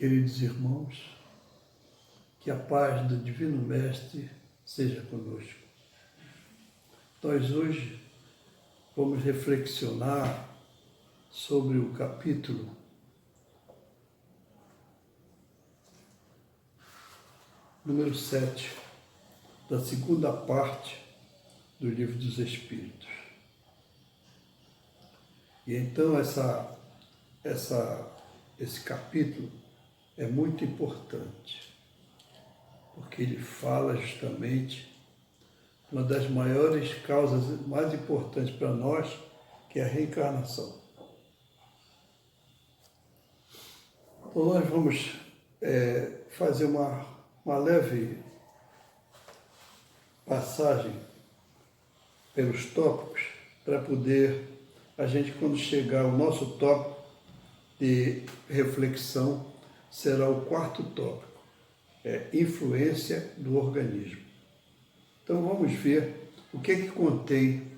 Queridos irmãos, que a paz do Divino Mestre seja conosco. Nós hoje vamos reflexionar sobre o capítulo número 7, da segunda parte do Livro dos Espíritos. E então esse capítulo é muito importante, porque ele fala justamente uma das maiores causas mais importantes para nós, que é a reencarnação. Então nós vamos fazer uma leve passagem pelos tópicos para poder a gente, quando chegar ao nosso tópico de reflexão, será o quarto tópico, influência do organismo. Então vamos ver o que contém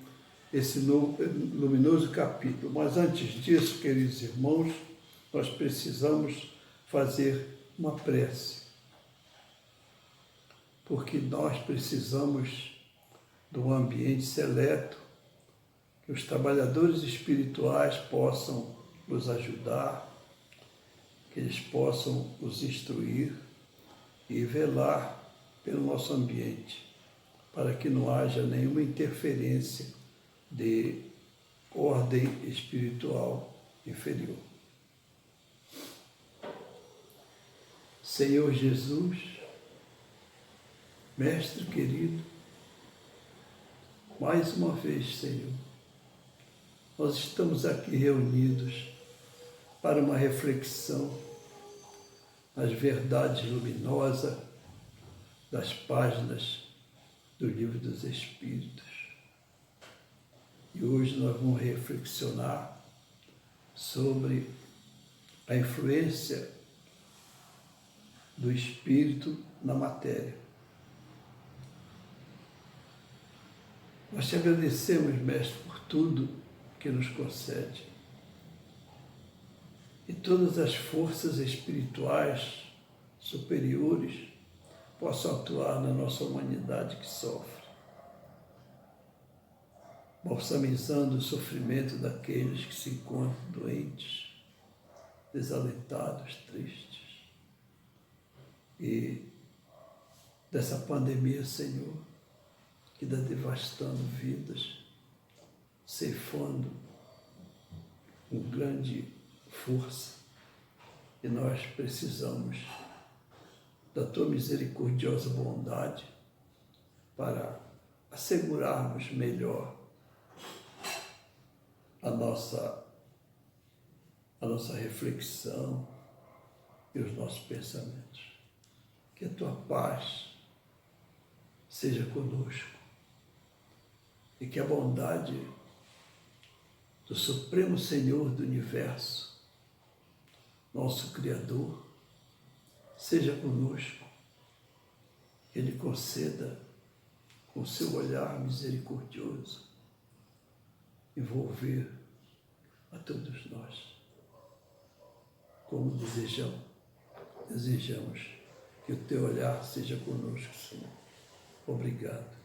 esse luminoso capítulo. Mas antes disso, queridos irmãos, nós precisamos fazer uma prece, porque nós precisamos de um ambiente seleto, que os trabalhadores espirituais possam nos ajudar, que eles possam nos instruir e velar pelo nosso ambiente, para que não haja nenhuma interferência de ordem espiritual inferior. Senhor Jesus, Mestre querido, mais uma vez, Senhor, nós estamos aqui reunidos para uma reflexão nas verdades luminosas das páginas do Livro dos Espíritos. E hoje nós vamos reflexionar sobre a influência do Espírito na matéria. Nós te agradecemos, Mestre, por tudo que nos concede. E todas as forças espirituais superiores possam atuar na nossa humanidade que sofre, balsamizando o sofrimento daqueles que se encontram doentes, desalentados, tristes. E dessa pandemia, Senhor, que está devastando vidas, ceifando com grande força, e nós precisamos da Tua misericordiosa bondade para assegurarmos melhor a nossa reflexão e os nossos pensamentos. Que a Tua paz seja conosco e que a bondade do Supremo Senhor do Universo, nosso Criador, seja conosco, que Ele conceda, com seu olhar misericordioso, envolver a todos nós, como desejamos que o Teu olhar seja conosco, Senhor. Obrigado,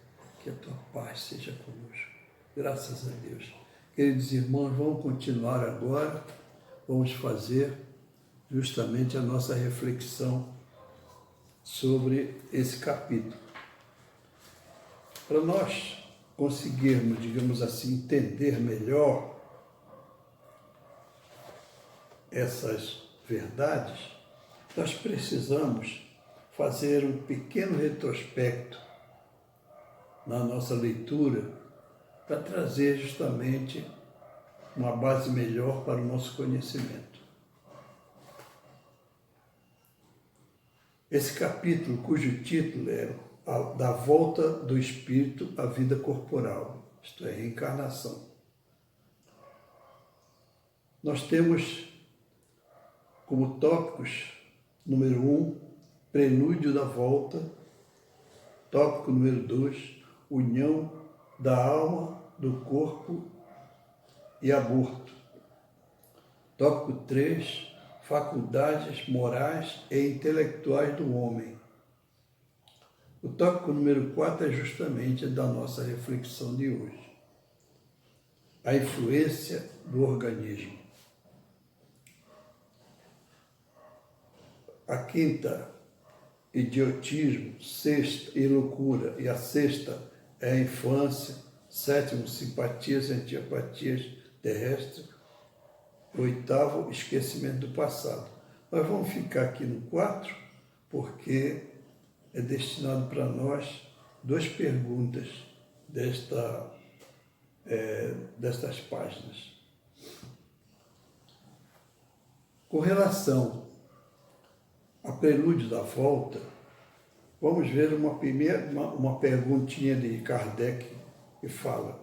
que a Tua paz seja conosco. Graças a Deus. Queridos irmãos, vamos continuar agora, vamos fazer justamente a nossa reflexão sobre esse capítulo. Para nós conseguirmos, digamos assim, entender melhor essas verdades, nós precisamos fazer um pequeno retrospecto na nossa leitura para trazer justamente uma base melhor para o nosso conhecimento. Esse capítulo, cujo título é Da Volta do Espírito à Vida Corporal, isto é, reencarnação. Nós temos como tópicos, número 1, Prelúdio da Volta, tópico número 2, União da Alma, do Corpo e Aborto. Tópico 3, faculdades morais e intelectuais do homem. O tópico número 4 é justamente da nossa reflexão de hoje. A influência do organismo. A quinta, idiotismo, sexta e loucura, e a sexta é a infância, sétimo, simpatias e antipatias terrestres, oitavo, esquecimento do passado. Nós vamos ficar aqui no 4, porque é destinado para nós 2 perguntas destas páginas. Com relação a prelúdio da volta, vamos ver uma perguntinha de Kardec que fala,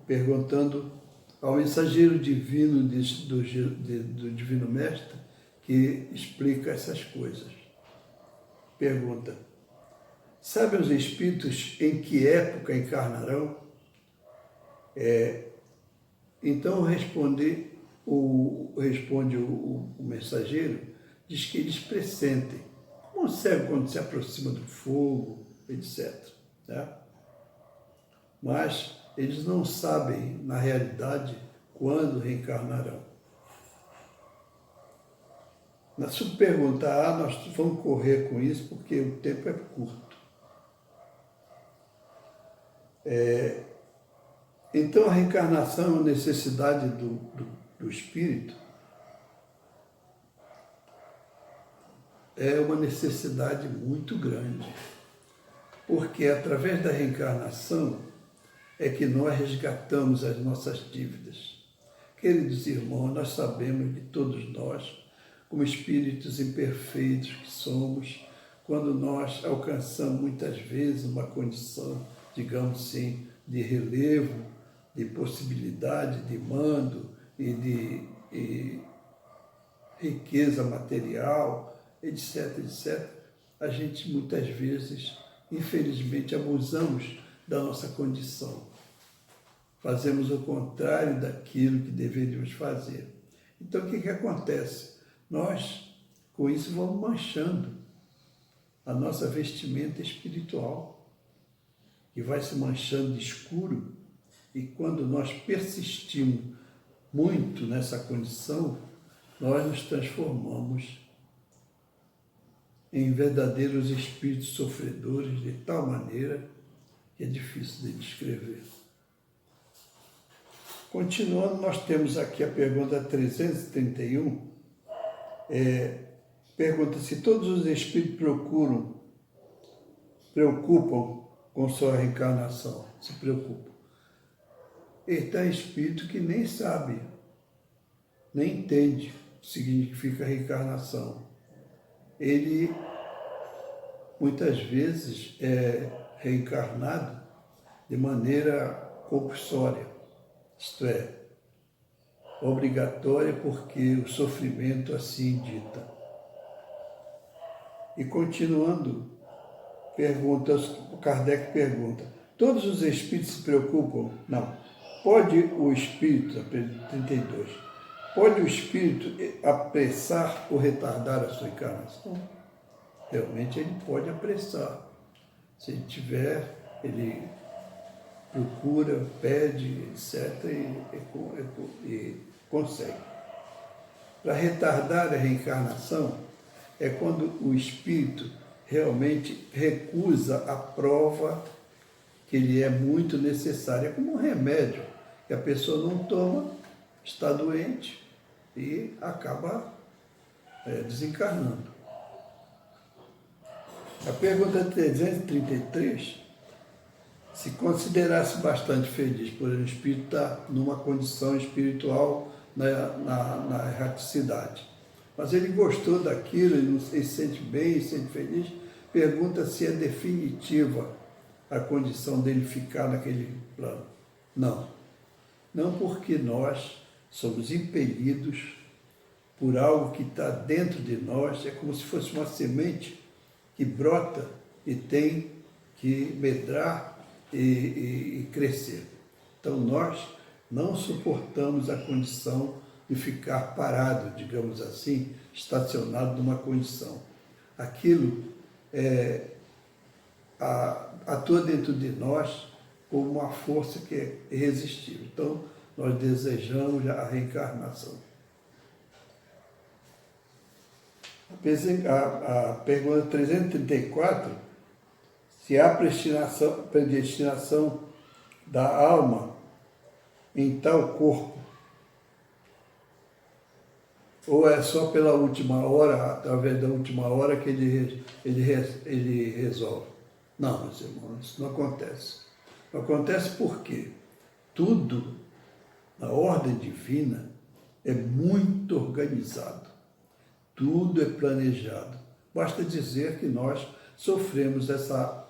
perguntando ao mensageiro divino do Divino Mestre que explica essas coisas. Pergunta: sabem os espíritos em que época encarnarão? Então responde o mensageiro, diz que eles pressentem, como o cego quando se aproxima do fogo, etc. Tá? Mas eles não sabem, na realidade, quando reencarnarão. Na sua pergunta, nós vamos correr com isso porque o tempo é curto. Então, a reencarnação é uma necessidade do espírito, é uma necessidade muito grande, porque através da reencarnação é que nós resgatamos as nossas dívidas. Queridos irmãos, nós sabemos que todos nós, como espíritos imperfeitos que somos, quando nós alcançamos muitas vezes uma condição, digamos assim, de relevo, de possibilidade, de mando e de riqueza material, etc., etc., a gente muitas vezes, infelizmente, abusamos da nossa condição. Fazemos o contrário daquilo que deveríamos fazer. Então, o que acontece? Nós, com isso, vamos manchando a nossa vestimenta espiritual, que vai se manchando de escuro, e quando nós persistimos muito nessa condição, nós nos transformamos em verdadeiros espíritos sofredores de tal maneira que é difícil de descrever. Continuando, nós temos aqui a pergunta 331. Pergunta se todos os espíritos preocupam com sua reencarnação, se preocupam. E tem espírito que nem sabe, nem entende o que significa reencarnação. Ele, muitas vezes, é reencarnado de maneira compulsória, isto é, obrigatória porque o sofrimento assim dita. E continuando, Kardec pergunta, todos os espíritos se preocupam? Não. Pode o espírito, 32, pode o espírito apressar ou retardar a sua encarnação? Realmente ele pode apressar. Se ele tiver, ele procura, pede, etc., e consegue. Para retardar a reencarnação é quando o espírito realmente recusa a prova que lhe é muito necessária, como um remédio que a pessoa não toma, está doente e acaba desencarnando. A pergunta 333, se considerasse bastante feliz por um espírito estar numa condição espiritual na erraticidade, mas ele gostou daquilo, ele se sente bem, se sente feliz, pergunta se é definitiva a condição dele ficar naquele plano. Não. Não, porque nós somos impelidos por algo que está dentro de nós, é como se fosse uma semente que brota e tem que medrar e crescer. Então nós não suportamos a condição de ficar parado, digamos assim, estacionado numa condição. Aquilo atua dentro de nós como uma força que é irresistível. Então, nós desejamos a reencarnação. A pergunta 334, se há predestinação da alma em tal corpo, ou é só pela última hora, através da última hora que ele resolve? Não, meus irmãos, isso não acontece. Não acontece porque tudo na ordem divina é muito organizado. Tudo é planejado. Basta dizer que nós sofremos essa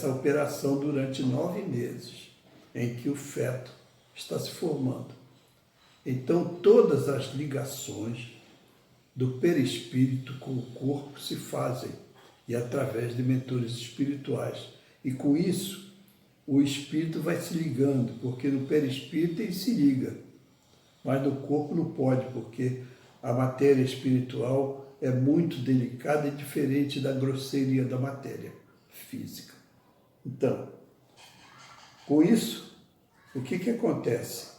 operação durante 9 meses, em que o feto está se formando. Então, todas as ligações do perispírito com o corpo se fazem, e através de mentores espirituais. E com isso, o espírito vai se ligando, porque no perispírito ele se liga, mas no corpo não pode, porque a matéria espiritual é muito delicada e diferente da grosseria da matéria física. Então, com isso, o que acontece?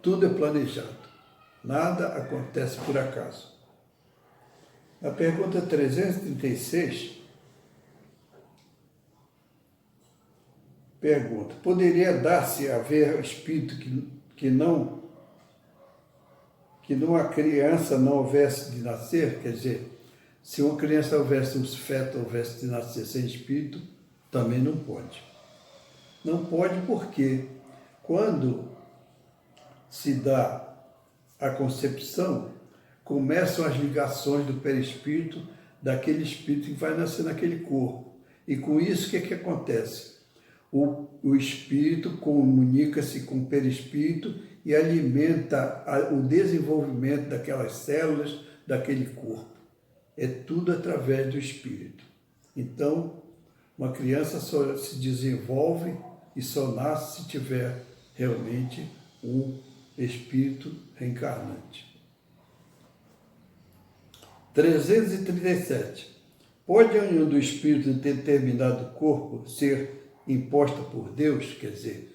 Tudo é planejado, nada acontece por acaso. Na pergunta 336, pergunta: poderia dar-se a ver espírito que numa criança não houvesse de nascer? Quer dizer, se uma criança houvesse, um feto houvesse de nascer sem espírito, também não pode. Não pode porque quando se dá a concepção, começam as ligações do perispírito daquele espírito que vai nascer naquele corpo. E com isso, o que acontece? O espírito comunica-se com o perispírito e alimenta o desenvolvimento daquelas células daquele corpo. É tudo através do espírito. Então, uma criança só se desenvolve e só nasce se tiver realmente um espírito reencarnante. 337. Pode a união do espírito de determinado corpo ser imposta por Deus? Quer dizer,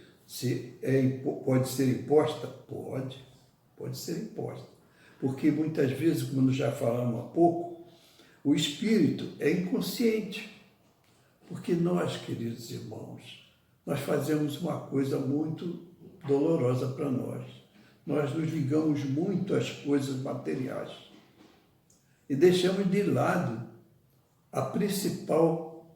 pode ser imposta? Pode ser imposta. Porque muitas vezes, como já falamos há pouco, o espírito é inconsciente. Porque nós, queridos irmãos, nós fazemos uma coisa muito dolorosa para nós. Nós nos ligamos muito às coisas materiais e deixamos de lado o principal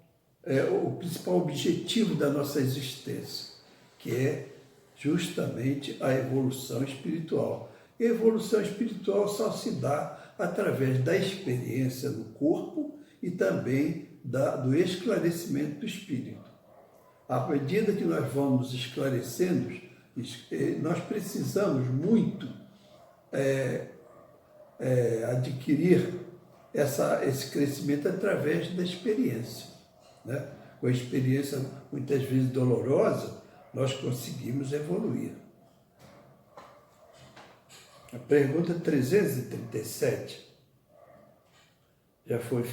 objetivo da nossa existência, que é justamente a evolução espiritual. E a evolução espiritual só se dá através da experiência no corpo e também do esclarecimento do espírito. À medida que nós vamos esclarecendo, nós precisamos muito adquirir esse crescimento através da experiência, né? Com a experiência muitas vezes dolorosa, nós conseguimos evoluir. A pergunta 337, já foi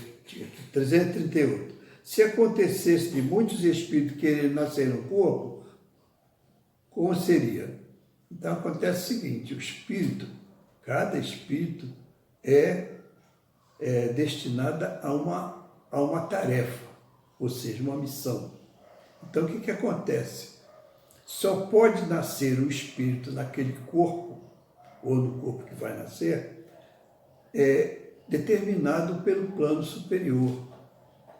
338. Se acontecesse de muitos espíritos quererem nascer no corpo, como seria? Então acontece o seguinte: o espírito, cada espírito é destinada a uma tarefa, ou seja, uma missão. Então, o que acontece? Só pode nascer o espírito naquele corpo, ou no corpo que vai nascer, determinado pelo plano superior,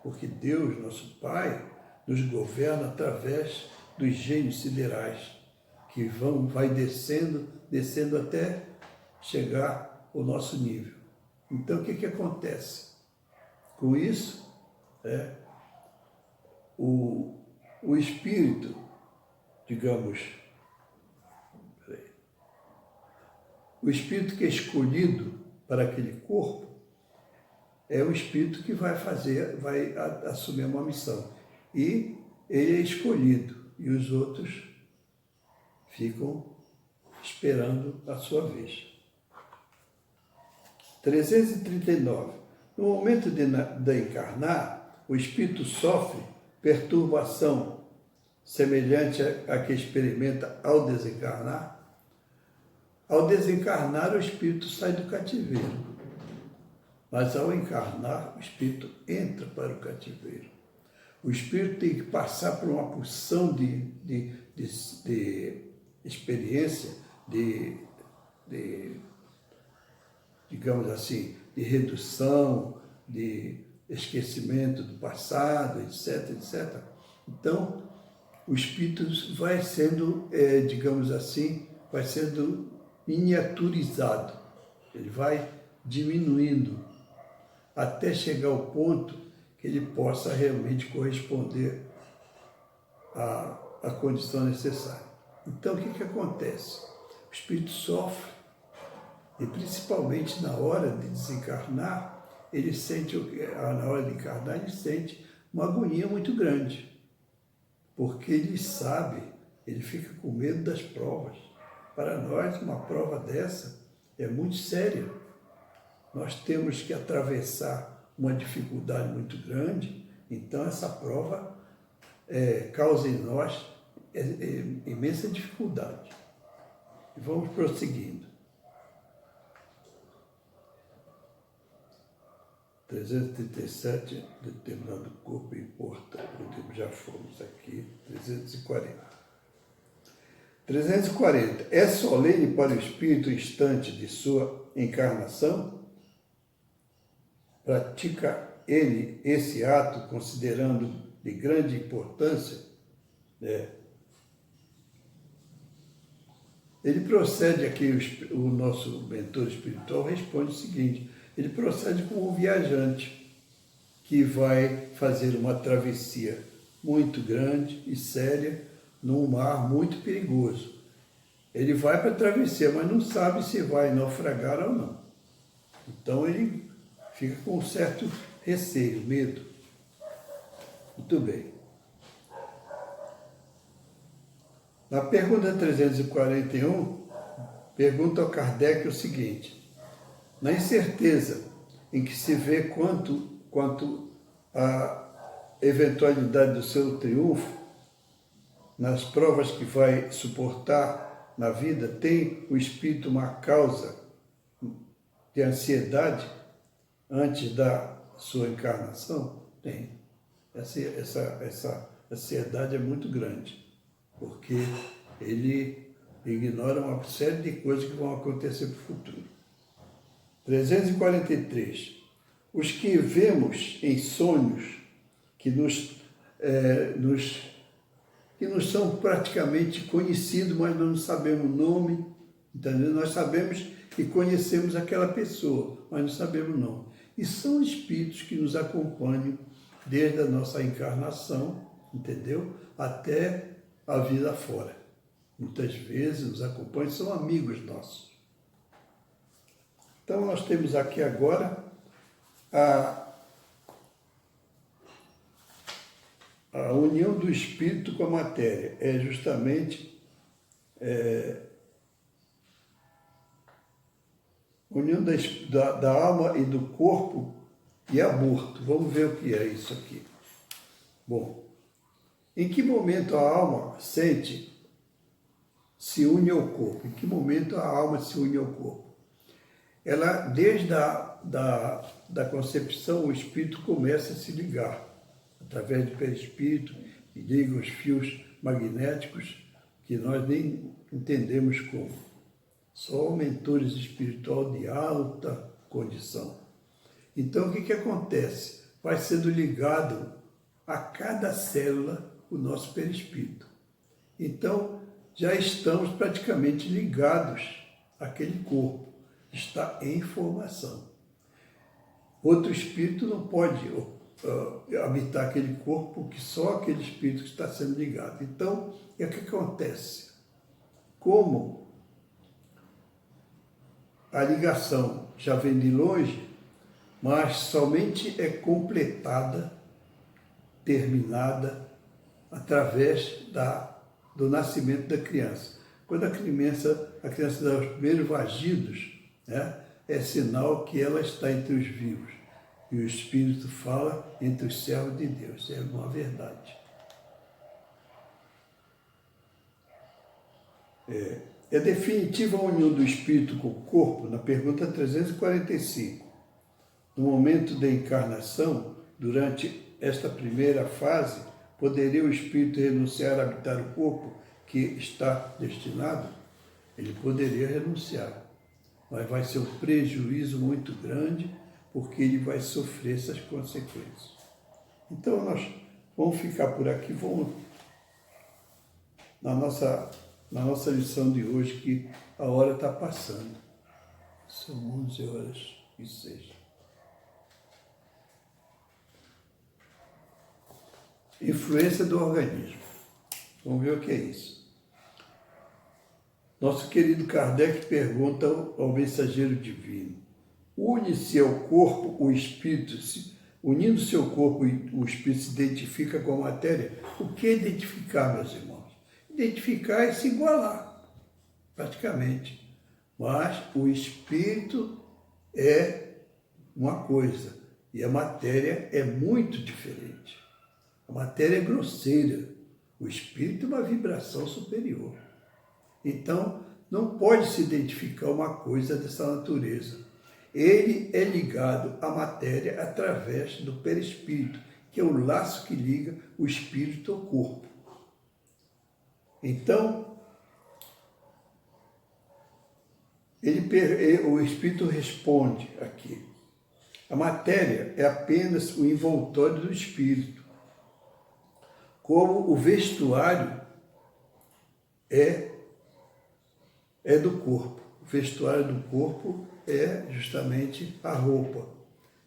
porque Deus, nosso Pai, nos governa através dos gênios siderais, que vai descendo até chegar ao nosso nível. Então, o que acontece? Com isso, o espírito, digamos, o espírito que é escolhido para aquele corpo é o espírito que vai assumir uma missão. E ele é escolhido, e os outros ficam esperando a sua vez. 339. No momento de encarnar, o espírito sofre perturbação semelhante à que experimenta ao desencarnar. Ao desencarnar, o espírito sai do cativeiro, mas ao encarnar, o espírito entra para o cativeiro. O espírito tem que passar por uma porção de experiência, digamos assim, de redução, de esquecimento do passado, etc, etc. Então, o espírito vai sendo, digamos assim, vai sendo miniaturizado. Ele vai diminuindo até chegar ao ponto que ele possa realmente corresponder à condição necessária. Então, o que acontece? O espírito sofre, e principalmente na hora de desencarnar, ele sente, na hora de encarnar, ele sente uma agonia muito grande, porque ele sabe, ele fica com medo das provas. Para nós, uma prova dessa é muito séria. Nós temos que atravessar uma dificuldade muito grande, então essa prova causa em nós imensa dificuldade. E vamos prosseguindo. 337, determinado corpo importa, já fomos aqui, 340. 340. É solene para o espírito o instante de sua encarnação? Pratica ele esse ato considerando de grande importância? Ele procede aqui, o nosso mentor espiritual responde o seguinte: ele procede como um viajante que vai fazer uma travessia muito grande e séria num mar muito perigoso. Ele vai para a travessia, mas não sabe se vai naufragar ou não. Então ele fica com um certo receio, medo. Muito bem. Na pergunta 341, pergunta ao Kardec o seguinte: na incerteza em que se vê quanto à eventualidade do seu triunfo, nas provas que vai suportar na vida, tem o espírito uma causa de ansiedade antes da sua encarnação? Tem. Essa ansiedade é muito grande, porque ele ignora uma série de coisas que vão acontecer no futuro. 343. Os que vemos em sonhos que nos são praticamente conhecidos, mas não sabemos o nome, entendeu? Nós sabemos que conhecemos aquela pessoa, mas não sabemos o nome. E são espíritos que nos acompanham desde a nossa encarnação, entendeu? Até a vida fora. Muitas vezes nos acompanham, são amigos nossos. Então, nós temos aqui agora a união do espírito com a matéria. É justamente união da alma e do corpo e aborto. Vamos ver o que é isso aqui. Bom, em que momento a alma se une ao corpo? Em que momento a alma se une ao corpo? Ela, desde da concepção, o espírito começa a se ligar, através do perispírito, e liga os fios magnéticos, que nós nem entendemos como. Só mentores espirituais de alta condição. Então, o que acontece? Vai sendo ligado a cada célula o nosso perispírito. Então, já estamos praticamente ligados àquele corpo. Está em formação. Outro espírito não pode habitar aquele corpo, que só aquele espírito que está sendo ligado. Então, o que acontece? Como a ligação já vem de longe, mas somente é completada, terminada, através do nascimento da criança. Quando a criança a criança dá os primeiros vagidos, né, é sinal que ela está entre os vivos. E o Espírito fala entre os servos de Deus. É uma verdade. É definitiva a união do Espírito com o corpo? Na pergunta 345. No momento da encarnação, durante esta primeira fase, poderia o Espírito renunciar a habitar o corpo que está destinado? Ele poderia renunciar, mas vai ser um prejuízo muito grande, porque ele vai sofrer essas consequências. Então, nós vamos ficar por aqui, vamos na nossa lição de hoje, que a hora está passando. São 11h06. Influência do organismo. Vamos ver o que é isso. Nosso querido Kardec pergunta ao mensageiro divino: une-se ao corpo o espírito, unindo-se ao corpo o espírito se identifica com a matéria? O que é identificar, meus irmãos? Identificar é se igualar, praticamente. Mas o espírito é uma coisa e a matéria é muito diferente. A matéria é grosseira, o espírito é uma vibração superior. Então, não pode se identificar uma coisa dessa natureza. Ele é ligado à matéria através do perispírito, que é o laço que liga o espírito ao corpo. Então, o espírito responde aqui: a matéria é apenas o envoltório do espírito, como o vestuário é do corpo. O vestuário do corpo é justamente a roupa.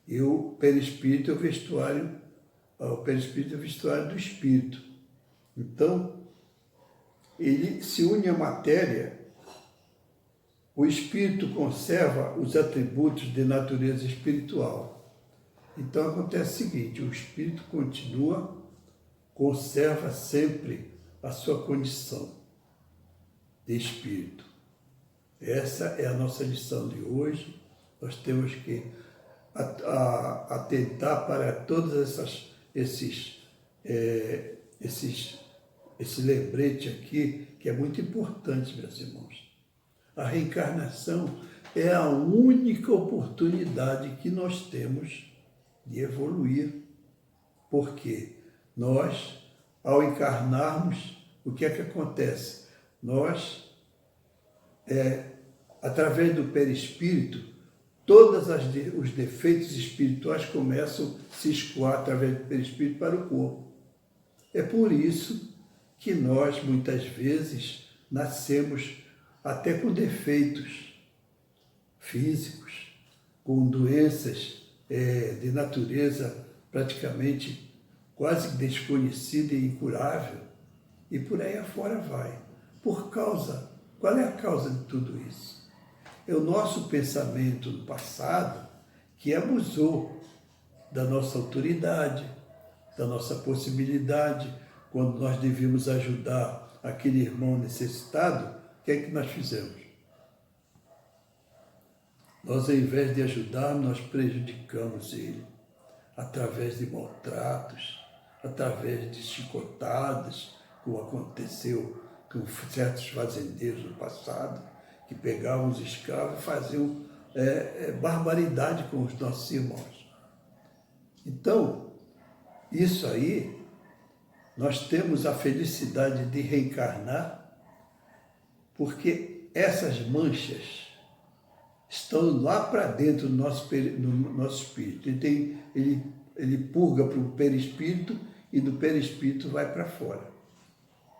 E o perispírito é o vestuário do espírito. Então, ele se une à matéria, o espírito conserva os atributos de natureza espiritual. Então acontece o seguinte: o espírito conserva sempre a sua condição de espírito. Essa é a nossa lição de hoje. Nós temos que atentar para todos esse lembrete aqui, que é muito importante, meus irmãos. A reencarnação é a única oportunidade que nós temos de evoluir. Porque nós, ao encarnarmos, o que é que acontece? Nós, através do perispírito, todos os defeitos espirituais começam a se escoar através do perispírito para o corpo. É por isso que nós, muitas vezes, nascemos até com defeitos físicos, com doenças de natureza praticamente quase desconhecida e incurável, e por aí afora vai. Qual é a causa de tudo isso? É o nosso pensamento do passado que abusou da nossa autoridade, da nossa possibilidade. Quando nós devíamos ajudar aquele irmão necessitado, o que é que nós fizemos? Nós, ao invés de ajudar, nós prejudicamos ele, através de maltratos, através de chicotadas, como aconteceu com certos fazendeiros no passado, que pegavam os escravos e faziam barbaridade com os nossos irmãos. Então, isso aí, nós temos a felicidade de reencarnar, porque essas manchas estão lá para dentro do nosso espírito. Ele purga para o perispírito e do perispírito vai para fora.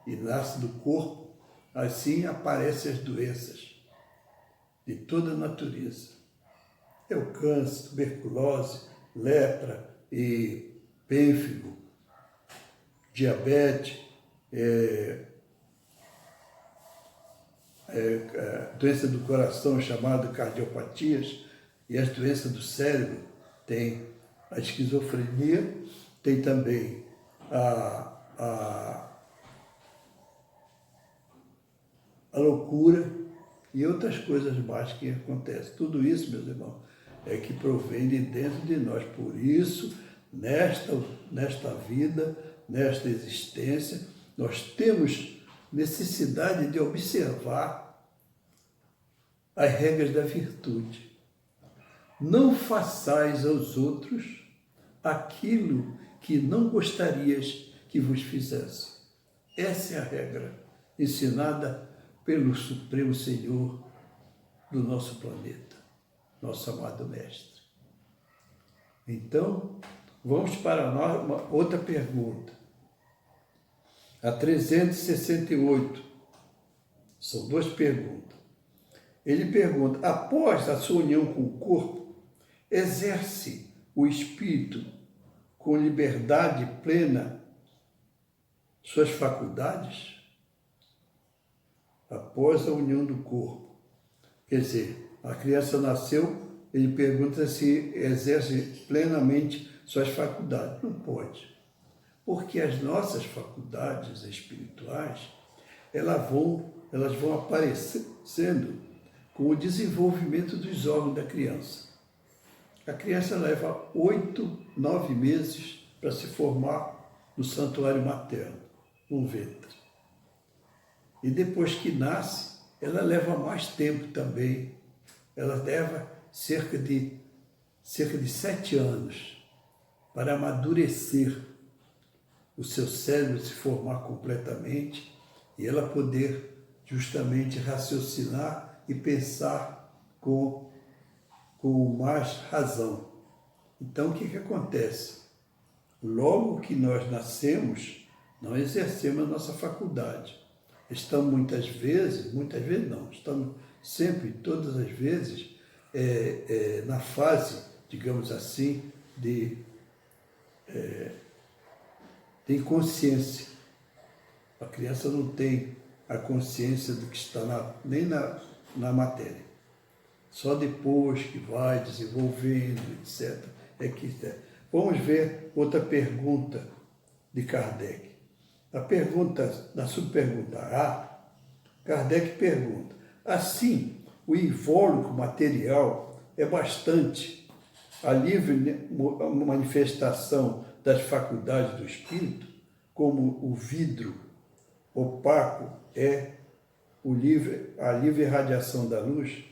E nasce do corpo, assim aparecem as doenças de toda a natureza. É o câncer, tuberculose, lepra e pênfigo, diabetes, doença do coração chamada cardiopatias, e as doenças do cérebro, tem a esquizofrenia, tem também a loucura, e outras coisas mais que acontecem. Tudo isso, meus irmãos, é que provém de dentro de nós. Por isso, nesta vida, nesta existência, nós temos necessidade de observar as regras da virtude. Não façais aos outros aquilo que não gostarias que vos fizesse. Essa é a regra ensinada pelo Supremo Senhor do nosso planeta, nosso amado Mestre. Então, vamos para uma outra pergunta. A 368. São duas perguntas. Ele pergunta: após a sua união com o corpo, exerce o espírito com liberdade plena suas faculdades? Após a união do corpo. Quer dizer, a criança nasceu, ele pergunta se exerce plenamente suas faculdades. Não pode. Porque as nossas faculdades espirituais, elas vão aparecendo com o desenvolvimento dos órgãos da criança. A criança leva 8, 9 meses para se formar no santuário materno, no ventre. E depois que nasce, ela leva mais tempo também. Ela leva cerca de 7 anos para amadurecer o seu cérebro, se formar completamente e ela poder justamente raciocinar e pensar com mais razão. Então, o que acontece? Logo que nós nascemos, não exercemos a nossa faculdade. Estamos muitas vezes não, estamos sempre, todas as vezes, na fase, digamos assim, de inconsciência. A criança não tem a consciência do que está nem na matéria. Só depois que vai desenvolvendo, etc. Vamos ver outra pergunta de Kardec. Na subpergunta A, Kardec pergunta: assim, o invólucro material é bastante a livre manifestação das faculdades do espírito, como o vidro opaco é a livre radiação da luz?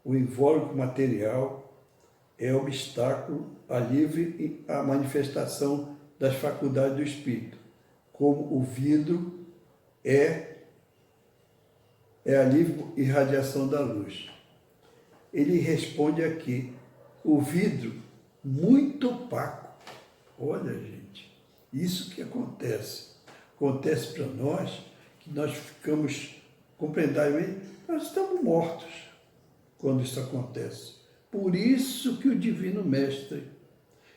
O invólucro material é obstáculo à manifestação das faculdades do espírito, como o vidro é a livre irradiação da luz. Ele responde aqui: o vidro muito opaco. Olha, gente, isso que acontece. Acontece para nós que nós ficamos compreendendo, nós estamos mortos quando isso acontece. Por isso que o Divino Mestre,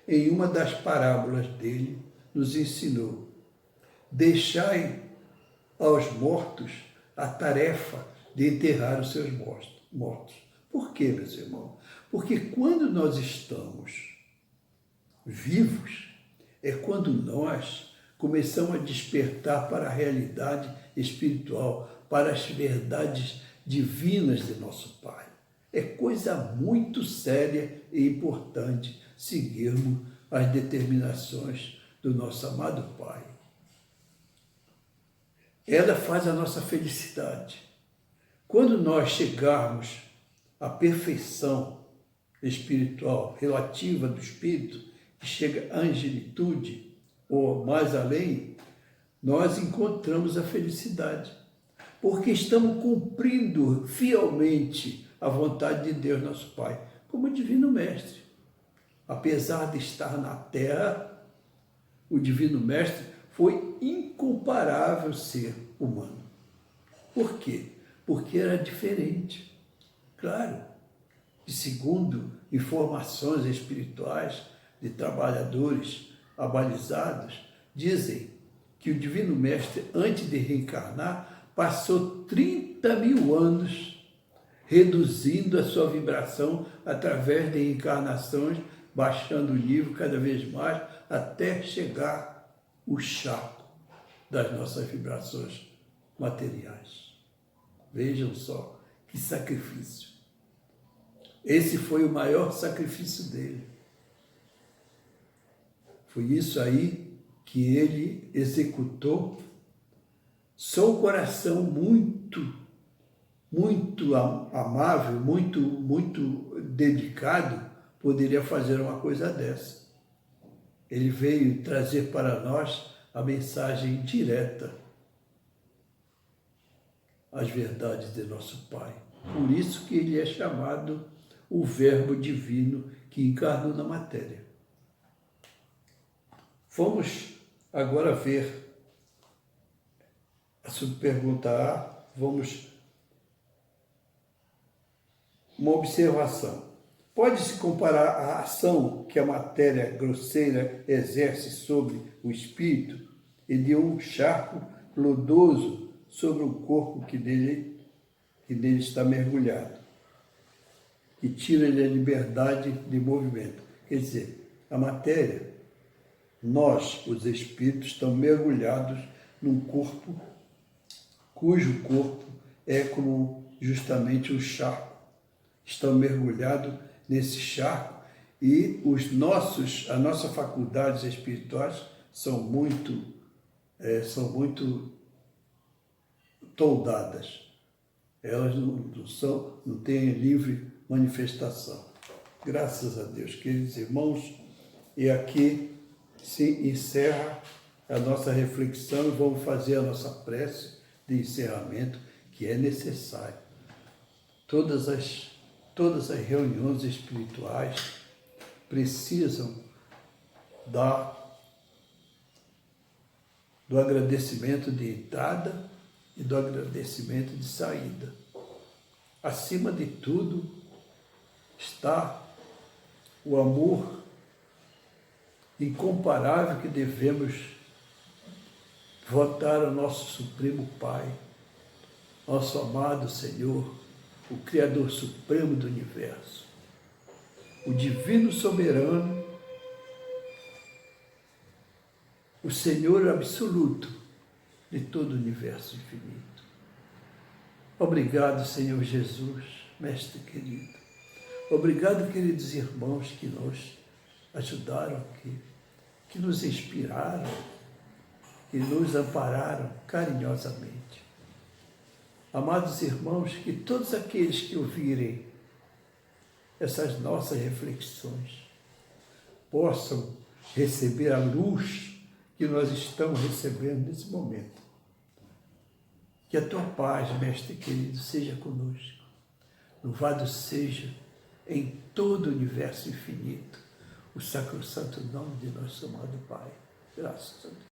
em uma das parábolas dele, nos ensinou: deixai aos mortos a tarefa de enterrar os seus mortos. Por quê, meus irmãos? Porque quando nós estamos vivos, é quando nós começamos a despertar para a realidade espiritual, para as verdades divinas de nosso Pai. É coisa muito séria e importante seguirmos as determinações do nosso amado Pai. Ela faz a nossa felicidade. Quando nós chegarmos à perfeição espiritual relativa do Espírito, que chega à angelitude, ou mais além, nós encontramos a felicidade, porque estamos cumprindo fielmente a vontade de Deus, nosso Pai, como Divino Mestre. Apesar de estar na Terra, o Divino Mestre foi incomparável ser humano. Por quê? Porque era diferente. Claro, e segundo informações espirituais de trabalhadores abalizados, dizem que o Divino Mestre, antes de reencarnar, passou 30 mil anos reduzindo a sua vibração através de reencarnações, baixando o nível cada vez mais, até chegar o charco das nossas vibrações materiais. Vejam só que sacrifício. Esse foi o maior sacrifício dele. Foi isso aí que ele executou. Só um coração muito amável, muito dedicado, poderia fazer uma coisa dessa. Ele veio trazer para nós a mensagem direta, as verdades de nosso Pai. Por isso que ele é chamado o Verbo Divino que encarnou na matéria. Vamos agora ver a subpergunta A, vamos uma observação. Pode-se comparar a ação que a matéria grosseira exerce sobre o espírito e de um charco lodoso sobre o corpo que nele está mergulhado, que tira-lhe a liberdade de movimento. Quer dizer, a matéria, nós, os espíritos, estamos mergulhados num corpo cujo corpo é como justamente um charco. Estamos mergulhados nesse charco e as nossas faculdades espirituais são muito toldadas. Elas não têm livre manifestação. Graças a Deus, queridos irmãos, e aqui se encerra a nossa reflexão e vamos fazer a nossa prece de encerramento, que é necessário. Todas as reuniões espirituais precisam do agradecimento de entrada e do agradecimento de saída. Acima de tudo está o amor incomparável que devemos votar ao nosso Supremo Pai, nosso amado Senhor, o Criador Supremo do Universo, o Divino Soberano, o Senhor Absoluto de todo o Universo infinito. Obrigado, Senhor Jesus, Mestre querido. Obrigado, queridos irmãos que nos ajudaram aqui, que nos inspiraram, que nos ampararam carinhosamente. Amados irmãos, que todos aqueles que ouvirem essas nossas reflexões possam receber a luz que nós estamos recebendo nesse momento. Que a tua paz, Mestre querido, seja conosco. Louvado seja em todo o universo infinito o sacrosanto nome de nosso amado Pai. Graças a Deus.